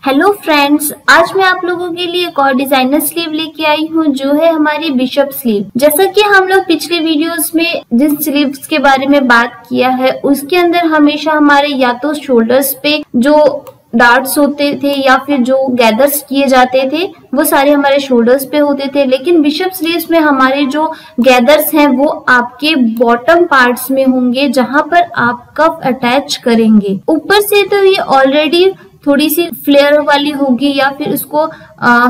Hello friends, आज मैं आप लोगों के लिए एक और डिजाइनर स्लीव लेके आई हूँ जो है हमारी बिशप स्लीव। जैसा कि हम लोग पिछले वीडियोस में जिन स्लीव्स के बारे में बात किया है उसके अंदर हमेशा हमारे या तो शोल्डर्स पे जो डार्ट्स होते थे या फिर जो गैदर्स किए जाते थे वो सारे हमारे शोल्डर्स पे होते थे, लेकिन बिशप स्लीव्स में हमारे जो गैदर्स हैं वो आपके बॉटम पार्ट्स में होंगे जहां पर आप कफ अटैच करेंगे। ऊपर से तो ये ऑलरेडी थोड़ी सी फ्लेयर वाली होगी या फिर उसको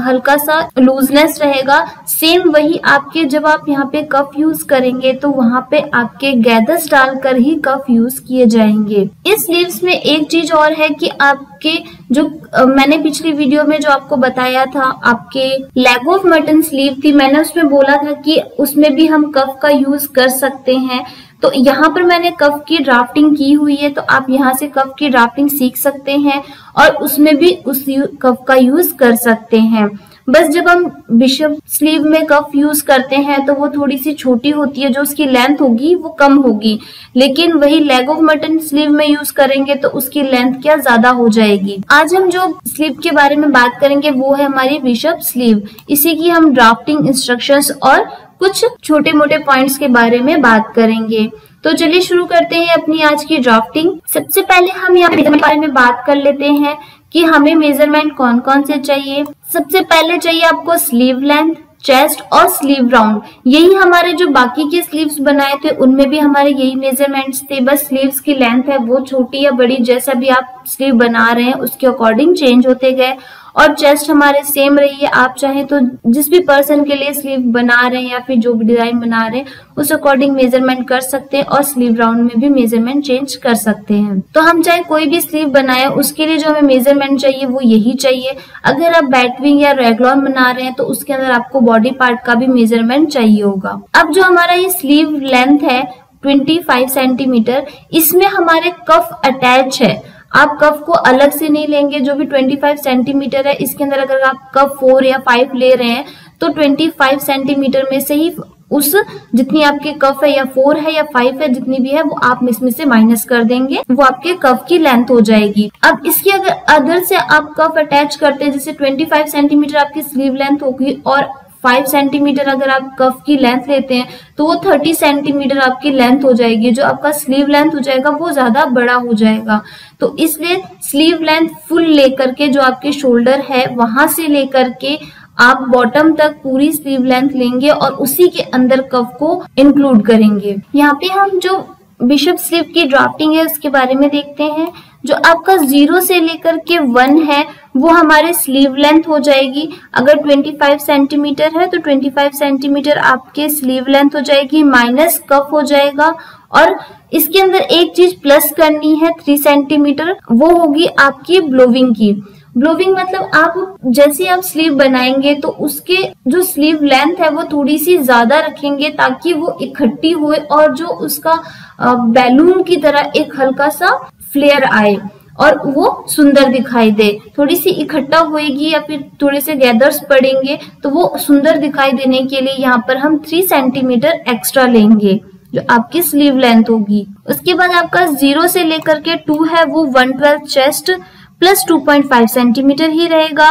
हल्का सा लूजनेस रहेगा। सेम वही आपके जब आप यहाँ पे कफ यूज करेंगे तो वहां पे आपके गैदर्स डालकर ही कफ यूज किए जाएंगे। इस स्लीव्स में एक चीज और है कि आपके जो मैंने पिछली वीडियो में जो आपको बताया था आपके लेग ऑफ मटन स्लीव थी, मैंने उसमें बोला था कि उसमें भी हम कफ का यूज कर सकते हैं। तो यहाँ पर मैंने कफ की ड्राफ्टिंग की हुई है, तो आप यहाँ से कफ की ड्राफ्टिंग सीख सकते हैं और उसमें भी उस कफ का यूज कर सकते हैं। बस जब हम बिशप स्लीव में कफ यूज करते हैं तो वो थोड़ी सी छोटी होती है, जो उसकी लेंथ होगी वो कम होगी, लेकिन वही लेग ऑफ मटन स्लीव में यूज करेंगे तो उसकी लेंथ क्या ज्यादा हो जाएगी। आज हम जो स्लीव के बारे में बात करेंगे वो है हमारी बिशप स्लीव। इसी की हम ड्राफ्टिंग इंस्ट्रक्शंस और कुछ छोटे मोटे पॉइंट्स के बारे में बात करेंगे। तो चलिए शुरू करते हैं अपनी आज की ड्राफ्टिंग। सबसे पहले हम यहाँ पे बारे में बात कर लेते हैं कि हमें मेजरमेंट कौन कौन से चाहिए। सबसे पहले चाहिए आपको स्लीव लेंथ, चेस्ट और स्लीव राउंड। यही हमारे जो बाकी के स्लीव्स बनाए थे उनमें भी हमारे यही मेजरमेंट्स थे, बस स्लीव्स की लेंथ है वो छोटी या बड़ी जैसा भी आप स्लीव बना रहे हैं उसके अकॉर्डिंग चेंज होते गए। और चेस्ट हमारे सेम रही है, आप चाहे तो जिस भी पर्सन के लिए स्लीव बना रहे हैं या फिर जो भी डिजाइन बना रहे हैं उस अकॉर्डिंग मेजरमेंट कर सकते हैं और स्लीव राउंड में भी मेजरमेंट चेंज कर सकते हैं। तो हम चाहे कोई भी स्लीव बनाए उसके लिए जो हमें मेजरमेंट चाहिए वो यही चाहिए। अगर आप बैटविंग या रेगलॉन बना रहे हैं तो उसके अंदर आपको बॉडी पार्ट का भी मेजरमेंट चाहिए होगा। अब जो हमारा ये स्लीव लेंथ है 25 सेंटीमीटर, इसमें हमारे कफ अटैच है। आप कफ को अलग से नहीं लेंगे। जो भी 25 सेंटीमीटर है इसके अंदर अगर आप कफ 4 या 5 ले रहे हैं तो 25 सेंटीमीटर में से ही उस जितनी आपके कफ है या 4 है या 5 है जितनी भी है वो आप इसमें से माइनस कर देंगे, वो आपके कफ की लेंथ हो जाएगी। अब इसकी अगर अदर से आप कफ अटैच करते हैं, जैसे 25 सेंटीमीटर आपकी स्लीव लेंथ होगी और 5 सेंटीमीटर अगर आप कफ की लेंथ लेते हैं तो वो 30 सेंटीमीटर आपकी लेंथ हो जाएगी। जो आपका स्लीव लेंथ हो जाएगा वो ज्यादा बड़ा हो जाएगा। तो इसलिए स्लीव लेंथ फुल लेकर के जो आपके शोल्डर है वहां से लेकर के आप बॉटम तक पूरी स्लीव लेंथ लेंगे और उसी के अंदर कफ को इंक्लूड करेंगे। यहाँ पे हम जो बिशप स्लीव की ड्राफ्टिंग है उसके बारे में देखते हैं। जो आपका 0 से लेकर के 1 है वो हमारे स्लीव लेंथ हो जाएगी। अगर 25 सेंटीमीटर है तो 25 सेंटीमीटर आपके स्लीव लेंथ हो जाएगी, माइनस कफ हो जाएगा। और इसके अंदर एक चीज प्लस करनी है 3 सेंटीमीटर, वो होगी आपकी ब्लोविंग की। ब्लोविंग मतलब आप जैसे आप स्लीव बनाएंगे तो उसके जो स्लीव लेंथ है वो थोड़ी सी ज्यादा रखेंगे ताकि वो इकट्ठी हुए और जो उसका बैलून की तरह एक हल्का सा फ्लेयर आए और वो सुंदर दिखाई दे। थोड़ी सी इकट्ठा होएगी या फिर थोड़े से गैदर्स पड़ेंगे तो वो सुंदर दिखाई देने के लिए यहाँ पर हम 3 सेंटीमीटर एक्स्ट्रा लेंगे जो आपकी स्लीव लेंथ होगी। उसके बाद आपका 0 से लेकर के 2 है वो 1/12 चेस्ट प्लस 2.5 सेंटीमीटर ही रहेगा।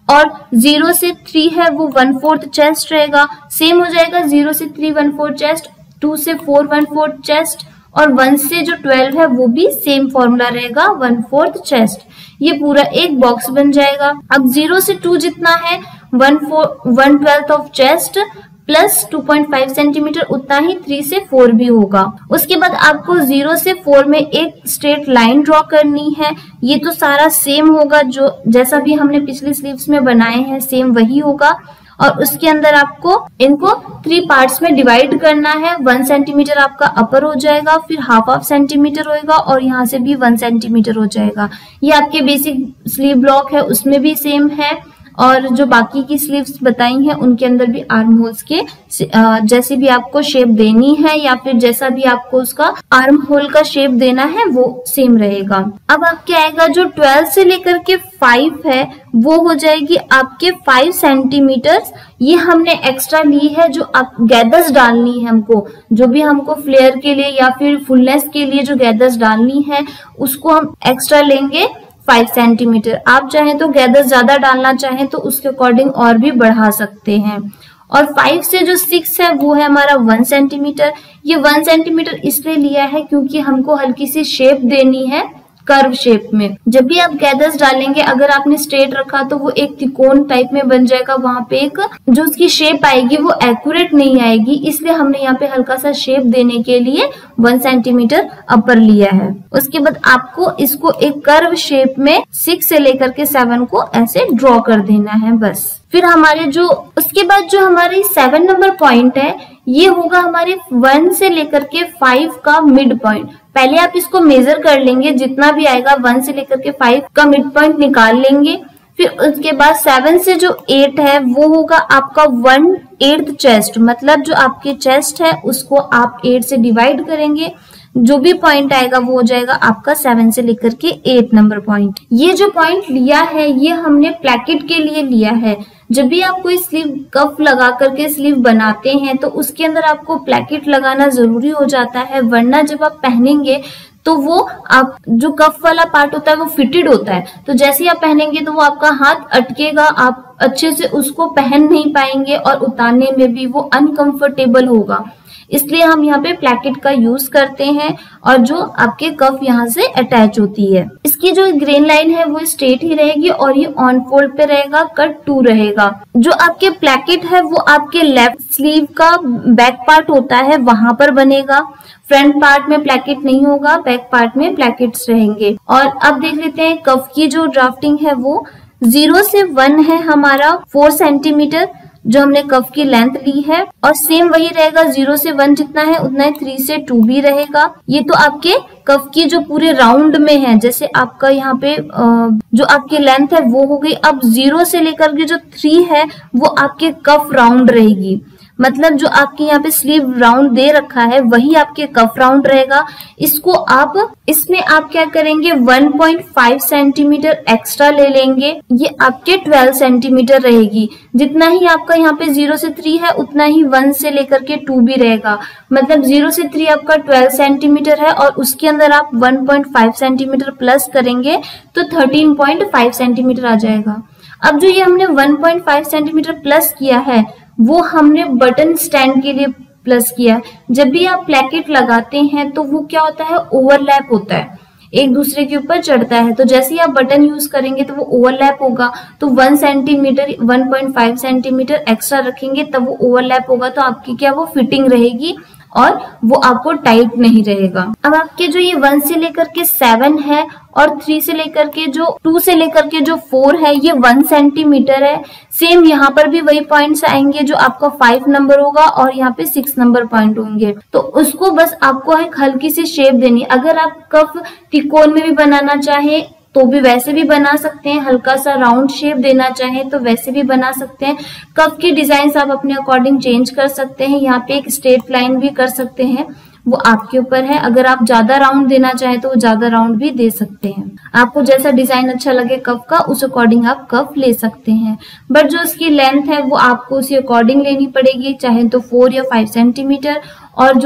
और 0 से 3 है वो 1/4 चेस्ट रहेगा, सेम हो जाएगा। 0 से 3 1/4 चेस्ट, 2 से 4 1/4 चेस्ट और 1 से जो 12 है वो भी सेम फॉर्मूला रहेगा 1/4 चेस्ट। ये पूरा एक बॉक्स बन जाएगा। अब 0 से 2 जितना है 1/12 ऑफ चेस्ट प्लस 2.5 सेंटीमीटर उतना ही 3 से 4 भी होगा। उसके बाद आपको 0 से 4 में एक स्ट्रेट लाइन ड्रॉ करनी है। ये तो सारा सेम होगा, जो जैसा भी हमने पिछले स्लीव्स में बनाए हैं सेम वही होगा। और उसके अंदर आपको इनको 3 पार्ट्स में डिवाइड करना है। 1 सेंटीमीटर आपका अपर हो जाएगा, फिर हाफ सेंटीमीटर होएगा और यहाँ से भी 1 सेंटीमीटर हो जाएगा। ये आपके बेसिक स्लीव ब्लॉक है उसमें भी सेम है और जो बाकी की स्लीव्स बताई हैं उनके अंदर भी आर्म होल्स के जैसे भी आपको शेप देनी है या फिर जैसा भी आपको उसका आर्म होल का शेप देना है वो सेम रहेगा। अब आपके आएगा जो 12 से लेकर के 5 है वो हो जाएगी आपके 5 सेंटीमीटर। ये हमने एक्स्ट्रा ली है जो आप गैदर्स डालनी है हमको, जो भी हमको फ्लेयर के लिए या फिर फुलनेस के लिए जो गैदर्स डालनी है उसको हम एक्स्ट्रा लेंगे 5 सेंटीमीटर। आप चाहें तो गैदर्स ज्यादा डालना चाहें तो उसके अकॉर्डिंग और भी बढ़ा सकते हैं। और 5 से जो 6 है वो है हमारा 1 सेंटीमीटर। ये 1 सेंटीमीटर इसलिए लिया है क्योंकि हमको हल्की सी शेप देनी है कर्व शेप में। जब भी आप गैदर्स डालेंगे, अगर आपने स्ट्रेट रखा तो वो एक त्रिकोण टाइप में बन जाएगा, वहां पे एक जो उसकी शेप आएगी वो एक्यूरेट नहीं आएगी, इसलिए हमने यहाँ पे हल्का सा शेप देने के लिए 1 सेंटीमीटर अपर लिया है। उसके बाद आपको इसको एक कर्व शेप में 6 से लेकर के 7 को ऐसे ड्रॉ कर देना है बस। फिर हमारे जो उसके बाद जो हमारी 7 नंबर पॉइंट है ये होगा हमारे 1 से लेकर के 5 का मिड पॉइंट। पहले आप इसको मेजर कर लेंगे, जितना भी आएगा 1 से लेकर के 5 का मिड पॉइंट निकाल लेंगे। फिर उसके बाद 7 से जो 8 है वो होगा आपका 1/8 चेस्ट, मतलब जो आपके चेस्ट है उसको आप 8 से डिवाइड करेंगे, जो भी पॉइंट आएगा वो हो जाएगा आपका 7 से लेकर के 8 नंबर पॉइंट। ये जो पॉइंट लिया है ये हमने प्लैकेट के लिए लिया है। जब भी आप कोई स्लीव कफ लगा करके स्लीव बनाते हैं तो उसके अंदर आपको प्लैकेट लगाना जरूरी हो जाता है, वरना जब आप पहनेंगे तो वो आप जो कफ वाला पार्ट होता है वो फिटेड होता है, तो जैसे ही आप पहनेंगे तो वो आपका हाथ अटकेगा, आप अच्छे से उसको पहन नहीं पाएंगे और उतारने में भी वो अनकंफर्टेबल होगा। इसलिए हम यहाँ पे प्लैकेट का यूज करते हैं और जो आपके कफ यहाँ से अटैच होती है। इसकी जो ग्रेन लाइन है वो स्ट्रेट ही रहेगी और ये ऑन फोल्ड पे रहेगा, कट 2 रहेगा। जो आपके प्लैकेट है वो आपके लेफ्ट स्लीव का बैक पार्ट होता है वहां पर बनेगा। फ्रंट पार्ट में प्लैकेट नहीं होगा, बैक पार्ट में प्लैकेट्स रहेंगे। और अब देख लेते हैं कफ की जो ड्राफ्टिंग है वो 0 से 1 है हमारा 4 सेंटीमीटर जो हमने कफ की लेंथ ली है, और सेम वही रहेगा 0 से 1 जितना है उतना ही 3 से 2 भी रहेगा। ये तो आपके कफ की जो पूरे राउंड में है, जैसे आपका यहाँ पे जो आपकी लेंथ है वो हो गई। अब 0 से लेकर के जो 3 है वो आपके कफ राउंड रहेगी, मतलब जो आपके यहाँ पे स्लीव राउंड दे रखा है वही आपके कफ राउंड रहेगा। इसको आप इसमें आप क्या करेंगे 1.5 सेंटीमीटर एक्स्ट्रा ले लेंगे, ये आपके 12 सेंटीमीटर रहेगी। जितना ही आपका यहाँ पे 0 से 3 है उतना ही 1 से लेकर के 2 भी रहेगा, मतलब 0 से 3 आपका 12 सेंटीमीटर है और उसके अंदर आप 1.5 सेंटीमीटर प्लस करेंगे तो 13.5 सेंटीमीटर आ जाएगा। अब जो ये हमने 1.5 सेंटीमीटर प्लस किया है वो हमने बटन स्टैंड के लिए प्लस किया। जब भी आप प्लैकेट लगाते हैं तो वो क्या होता है, ओवरलैप होता है, एक दूसरे के ऊपर चढ़ता है, तो जैसे ही आप बटन यूज करेंगे तो वो ओवरलैप होगा। तो 1 सेंटीमीटर 1.5 सेंटीमीटर एक्स्ट्रा रखेंगे तब वो ओवरलैप होगा, तो आपकी क्या वो फिटिंग रहेगी और वो आपको टाइट नहीं रहेगा। अब आपके जो ये 1 से लेकर के 7 है और 3 से लेकर के जो 2 से लेकर के जो 4 है ये 1 सेंटीमीटर है। सेम यहाँ पर भी वही पॉइंट्स आएंगे, जो आपका 5 नंबर होगा और यहाँ पे 6 नंबर पॉइंट होंगे। तो उसको बस आपको एक हल्की सी शेप देनी। अगर आप कफ त्रिकोण में भी बनाना चाहे तो भी वैसे भी बना सकते हैं, हल्का सा राउंड शेप देना चाहें तो वैसे भी बना सकते हैं। कफ की डिजाइन आप अपने अकॉर्डिंग चेंज कर सकते हैं, यहाँ पे एक स्ट्रेट लाइन भी कर सकते हैं, वो आपके ऊपर है। अगर आप ज्यादा राउंड देना चाहें तो वो ज्यादा राउंड भी दे सकते हैं। आपको जैसा डिजाइन अच्छा लगे कफ का उस अकॉर्डिंग आप कफ ले सकते हैं, बट जो उसकी लेंथ है वो आपको उसी अकॉर्डिंग लेनी पड़ेगी, चाहे तो 4 या 5 सेंटीमीटर। और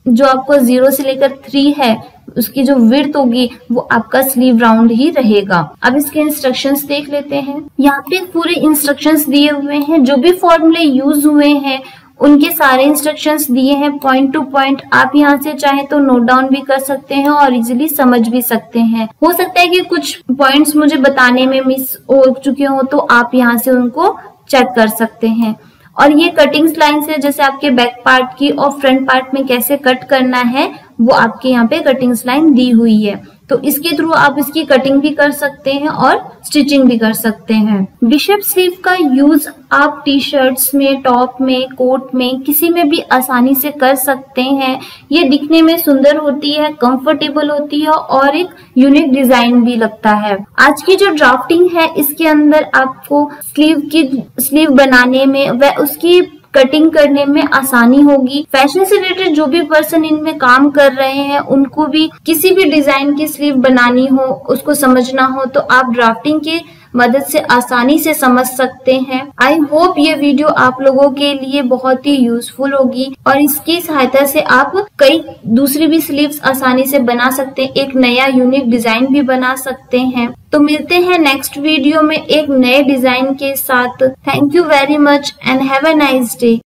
जो आपको 0 से लेकर 3 है उसकी जो विड्थ होगी वो आपका स्लीव राउंड ही रहेगा। अब इसके इंस्ट्रक्शंस देख लेते हैं। यहाँ पे पूरे इंस्ट्रक्शंस दिए हुए हैं, जो भी फॉर्मूले यूज हुए हैं उनके सारे इंस्ट्रक्शंस दिए हैं पॉइंट टू पॉइंट। आप यहाँ से चाहे तो नोट डाउन भी कर सकते हैं और इजीली समझ भी सकते हैं। हो सकता है कि कुछ पॉइंट्स मुझे बताने में मिस हो चुके हो तो आप यहाँ से उनको चेक कर सकते हैं। और ये कटिंग्स लाइन्स है, जैसे आपके बैक पार्ट की और फ्रंट पार्ट में कैसे कट करना है वो आपके यहाँ पे कटिंग्स लाइन दी हुई है, तो इसके थ्रू आप इसकी कटिंग भी कर सकते हैं और स्टिचिंग भी कर सकते हैं। बिशप स्लीव का यूज आप टी शर्ट्स में, टॉप में, कोट में, किसी में भी आसानी से कर सकते हैं। ये दिखने में सुंदर होती है, कंफर्टेबल होती है और एक यूनिक डिजाइन भी लगता है। आज की जो ड्राफ्टिंग है इसके अंदर आपको स्लीव बनाने में व उसकी कटिंग करने में आसानी होगी। फैशन से रिलेटेड जो भी पर्सन इनमें काम कर रहे हैं उनको भी किसी भी डिजाइन की स्लीव बनानी हो, उसको समझना हो, तो आप ड्राफ्टिंग के मदद से आसानी से समझ सकते हैं। आई होप ये वीडियो आप लोगों के लिए बहुत ही यूजफुल होगी और इसकी सहायता से आप कई दूसरी भी स्लीव्स आसानी से बना सकते हैं, एक नया यूनिक डिजाइन भी बना सकते हैं। तो मिलते हैं नेक्स्ट वीडियो में एक नए डिजाइन के साथ। Thank you very much and have a nice day.